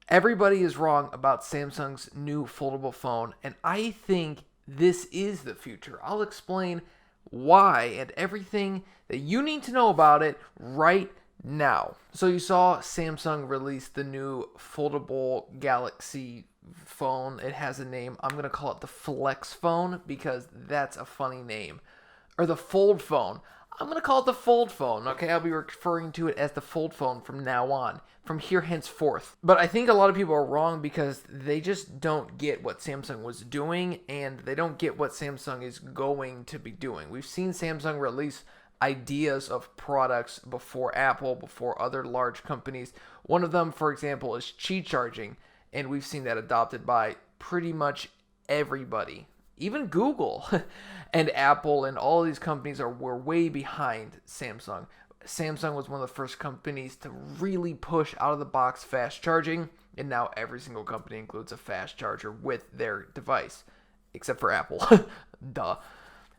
Everybody is wrong about Samsung's new foldable phone, and I think this is the future. I'll explain why and everything that you need to know about it right now. So you saw Samsung release the new foldable Galaxy phone. It has a name. I'm going to call it the Flex phone because that's a funny name. Or the Fold phone. I'm going to call it the Fold phone, okay? I'll be referring to it as the Fold phone from now on, from here henceforth. But I think a lot of people are wrong because they just don't get what Samsung was doing and they don't get what Samsung is going to be doing. We've seen Samsung release ideas of products before Apple, before other large companies. One of them, for example, is Qi charging, and we've seen that adopted by pretty much everybody. Even Google and Apple and all these companies were way behind Samsung. Samsung was one of the first companies to really push out of the box fast charging, and now every single company includes a fast charger with their device, except for Apple. Duh.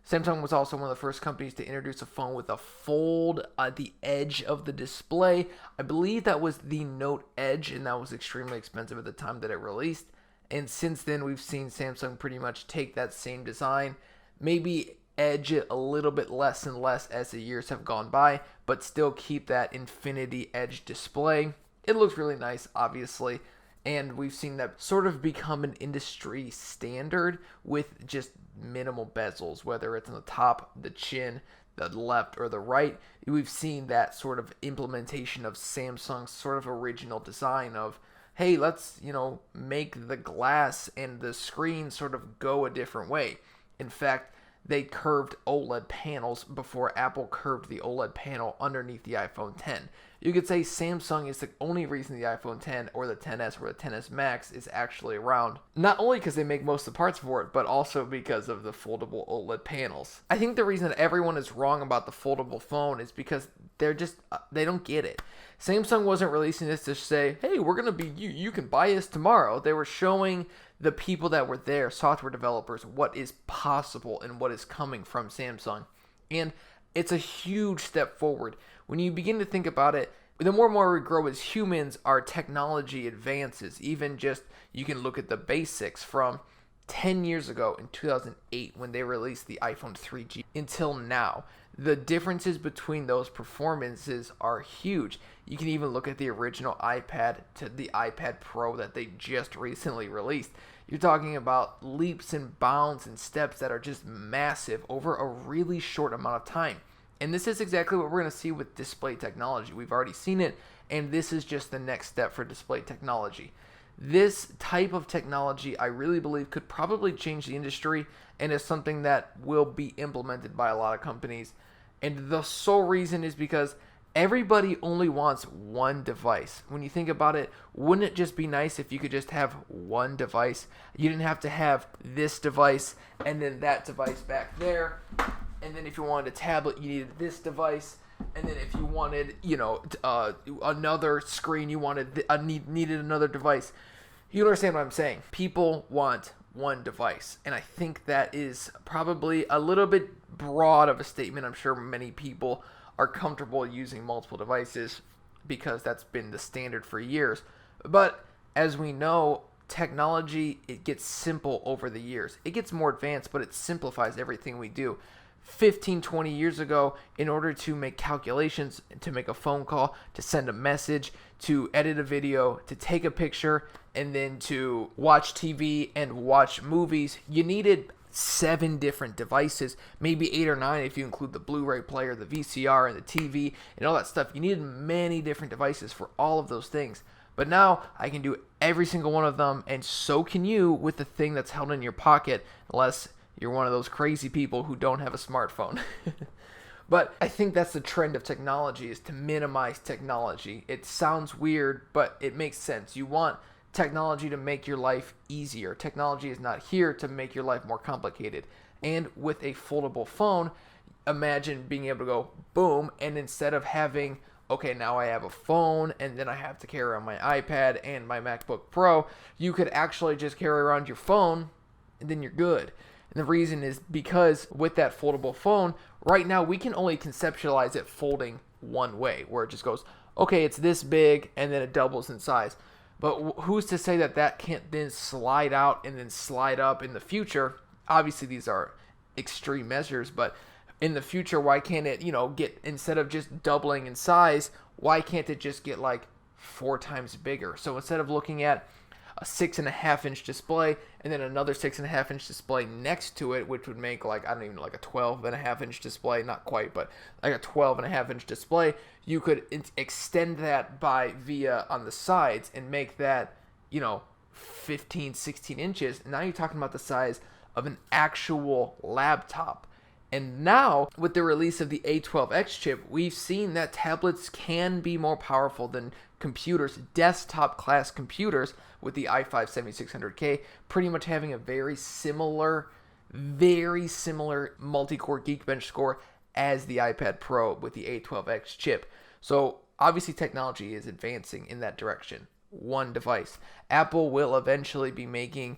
Samsung was also one of the first companies to introduce a phone with a fold at the edge of the display. I believe that was the Note Edge, and that was extremely expensive at the time that it released. And since then, we've seen Samsung pretty much take that same design, maybe edge it a little bit less and less as the years have gone by, but still keep that infinity edge display. It looks really nice, obviously, and we've seen that sort of become an industry standard with just minimal bezels, whether it's on the top, the chin, the left, or the right. We've seen that sort of implementation of Samsung's sort of original design of, hey, let's, make the glass and the screen sort of go a different way. In fact, they curved OLED panels before Apple curved the OLED panel underneath the iPhone X. You could say Samsung is the only reason the iPhone X or the XS or the XS Max is actually around. Not only because they make most of the parts for it, but also because of the foldable OLED panels. I think the reason that everyone is wrong about the foldable phone is because they don't get it. Samsung wasn't releasing this to say, hey, we're going to be you can buy this tomorrow. They were showing the people that were there, software developers, what is possible and what is coming from Samsung. And it's a huge step forward. When you begin to think about it, the more and more we grow as humans, our technology advances. Even just, you can look at the basics from 10 years ago in 2008 when they released the iPhone 3G until now. The differences between those performances are huge. You can even look at the original iPad to the iPad Pro that they just recently released. You're talking about leaps and bounds and steps that are just massive over a really short amount of time. And this is exactly what we're going to see with display technology. We've already seen it, and this is just the next step for display technology. This type of technology, I really believe, could probably change the industry and is something that will be implemented by a lot of companies. And the sole reason is because everybody only wants one device. When you think about it, wouldn't it just be nice if you could just have one device? You didn't have to have this device and then that device back there. And then if you wanted a tablet, you needed this device. And then if you wanted, another screen, you needed another device. You understand what I'm saying? People want one device. And I think that is probably a little bit broad of a statement. I'm sure many people are comfortable using multiple devices because that's been the standard for years. But as we know, technology, it gets simple over the years. It gets more advanced, but it simplifies everything we do. 15, 20 years ago, in order to make calculations, to make a phone call, to send a message, to edit a video, to take a picture, and then to watch TV and watch movies, you needed 7 different devices, maybe 8 or 9 if you include the Blu-ray player, the VCR, and the TV, and all that stuff. You needed many different devices for all of those things. But now I can do every single one of them, and so can you with the thing that's held in your pocket, unless you're one of those crazy people who don't have a smartphone. But I think that's the trend of technology, is to minimize technology. It sounds weird, but it makes sense. You want technology to make your life easier. Technology is not here to make your life more complicated. And with a foldable phone, imagine being able to go boom, and instead of having, okay, now I have a phone and then I have to carry around my iPad and my MacBook Pro, you could actually just carry around your phone and then you're good. And the reason is because with that foldable phone, right now we can only conceptualize it folding one way, where it just goes, okay, it's this big, and then it doubles in size. But who's to say that that can't then slide out and then slide up in the future? Obviously, these are extreme measures, but in the future, why can't it, get, instead of just doubling in size, why can't it just get like 4 times bigger? So instead of looking at a 6.5-inch display and then another 6.5-inch display next to it, which would make like, I don't even know, like a 12.5-inch display, not quite, but like a 12.5-inch display, you could extend that by via on the sides and make that, 15, 16 inches. Now you're talking about the size of an actual laptop. And now, with the release of the A12X chip, we've seen that tablets can be more powerful than computers, desktop class computers, with the i5 7600K pretty much having a very similar multi-core Geekbench score as the iPad Pro with the A12X chip. So obviously technology is advancing in that direction. One device. Apple will eventually be making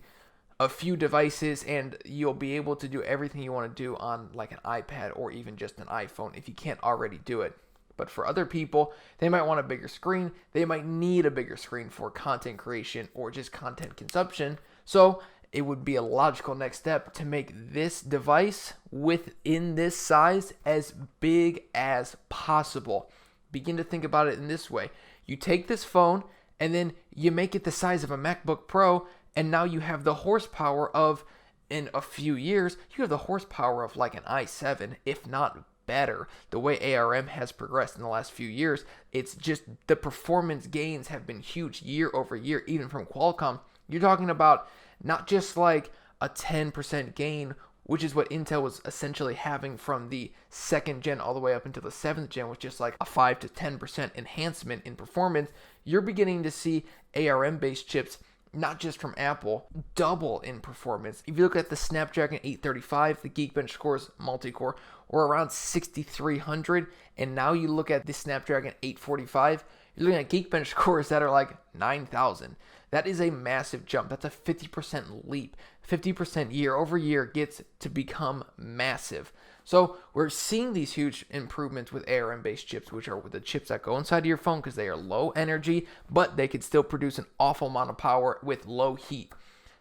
a few devices, and you'll be able to do everything you want to do on like an iPad or even just an iPhone if you can't already do it. But for other people, they might want a bigger screen. They might need a bigger screen for content creation or just content consumption. So it would be a logical next step to make this device within this size as big as possible. Begin to think about it in this way. You take this phone and then you make it the size of a MacBook Pro, and now you have the horsepower of, in a few years, you have the horsepower of like an i7, if not better. The way ARM has progressed in the last few years, it's just the performance gains have been huge year over year, even from Qualcomm. You're talking about not just like a 10% gain, which is what Intel was essentially having from the 2nd gen all the way up until the 7th gen, with just like a 5 to 10% enhancement in performance. You're beginning to see ARM-based chips, not just from Apple, double in performance. If you look at the Snapdragon 835, the Geekbench scores multi-core were around 6,300, and now you look at the Snapdragon 845, you're looking at Geekbench scores that are like 9,000. That is a massive jump. That's a 50% leap. 50% year over year gets to become massive. So we're seeing these huge improvements with ARM-based chips, which are the chips that go inside of your phone because they are low energy, but they can still produce an awful amount of power with low heat.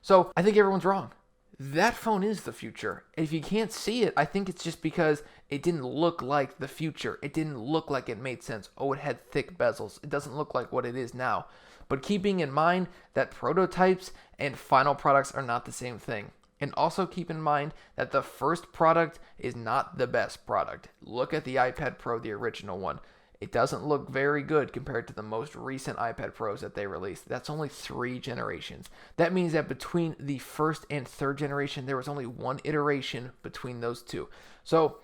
So I think everyone's wrong. That phone is the future. If you can't see it, I think it's just because it didn't look like the future. It didn't look like it made sense. Oh, it had thick bezels. It doesn't look like what it is now. But keeping in mind that prototypes and final products are not the same thing. And also keep in mind that the first product is not the best product. Look at the iPad Pro, the original one. It doesn't look very good compared to the most recent iPad Pros that they released. That's only 3 generations. That means that between the first and 3rd generation, there was only 1 iteration between those two. So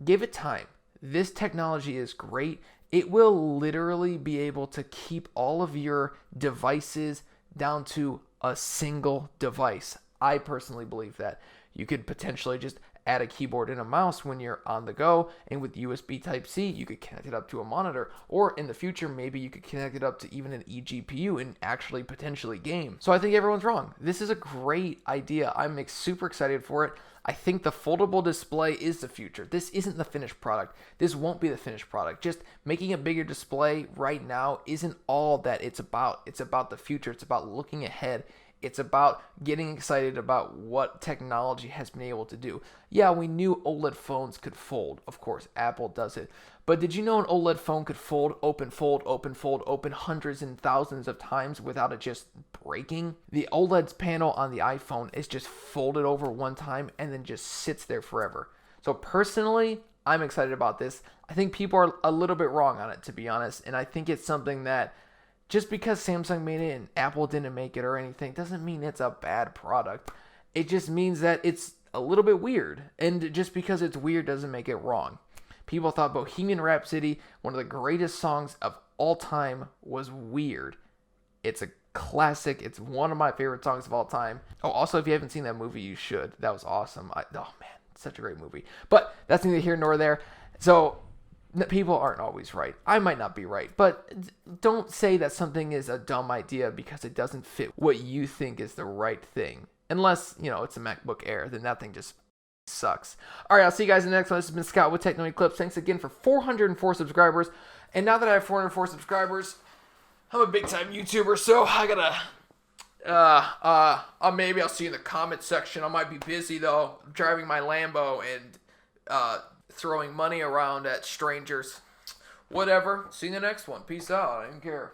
give it time. This technology is great. It will literally be able to keep all of your devices down to a single device. I personally believe that. You could potentially just add a keyboard and a mouse when you're on the go, and with USB Type-C, you could connect it up to a monitor, or in the future, maybe you could connect it up to even an eGPU and actually potentially game. So I think everyone's wrong. This is a great idea. I'm super excited for it. I think the foldable display is the future. This isn't the finished product. This won't be the finished product. Just making a bigger display right now isn't all that it's about. It's about the future. It's about looking ahead. It's about getting excited about what technology has been able to do. Yeah, we knew OLED phones could fold. Of course, Apple does it. But did you know an OLED phone could fold, open hundreds and thousands of times without it just breaking? The OLED panel on the iPhone is just folded over one time and then just sits there forever. So personally, I'm excited about this. I think people are a little bit wrong on it, to be honest. And I think it's something that just because Samsung made it and Apple didn't make it or anything doesn't mean it's a bad product. It just means that it's a little bit weird. And just because it's weird doesn't make it wrong. People thought Bohemian Rhapsody, one of the greatest songs of all time, was weird. It's a classic. It's one of my favorite songs of all time. Oh, also, if you haven't seen that movie, you should. That was awesome. Oh, man, such a great movie. But that's neither here nor there. So people aren't always right. I might not be right, but don't say that something is a dumb idea because it doesn't fit what you think is the right thing. Unless, it's a MacBook Air, then that thing just sucks. All right, I'll see you guys in the next one. This has been Scott with Techno Eclipse. Thanks again for 404 subscribers. And now that I have 404 subscribers, I'm a big time YouTuber, so I gotta. Maybe I'll see you in the comment section. I might be busy though, driving my Lambo and throwing money around at strangers. Whatever. See you in the next one. Peace out. I don't care.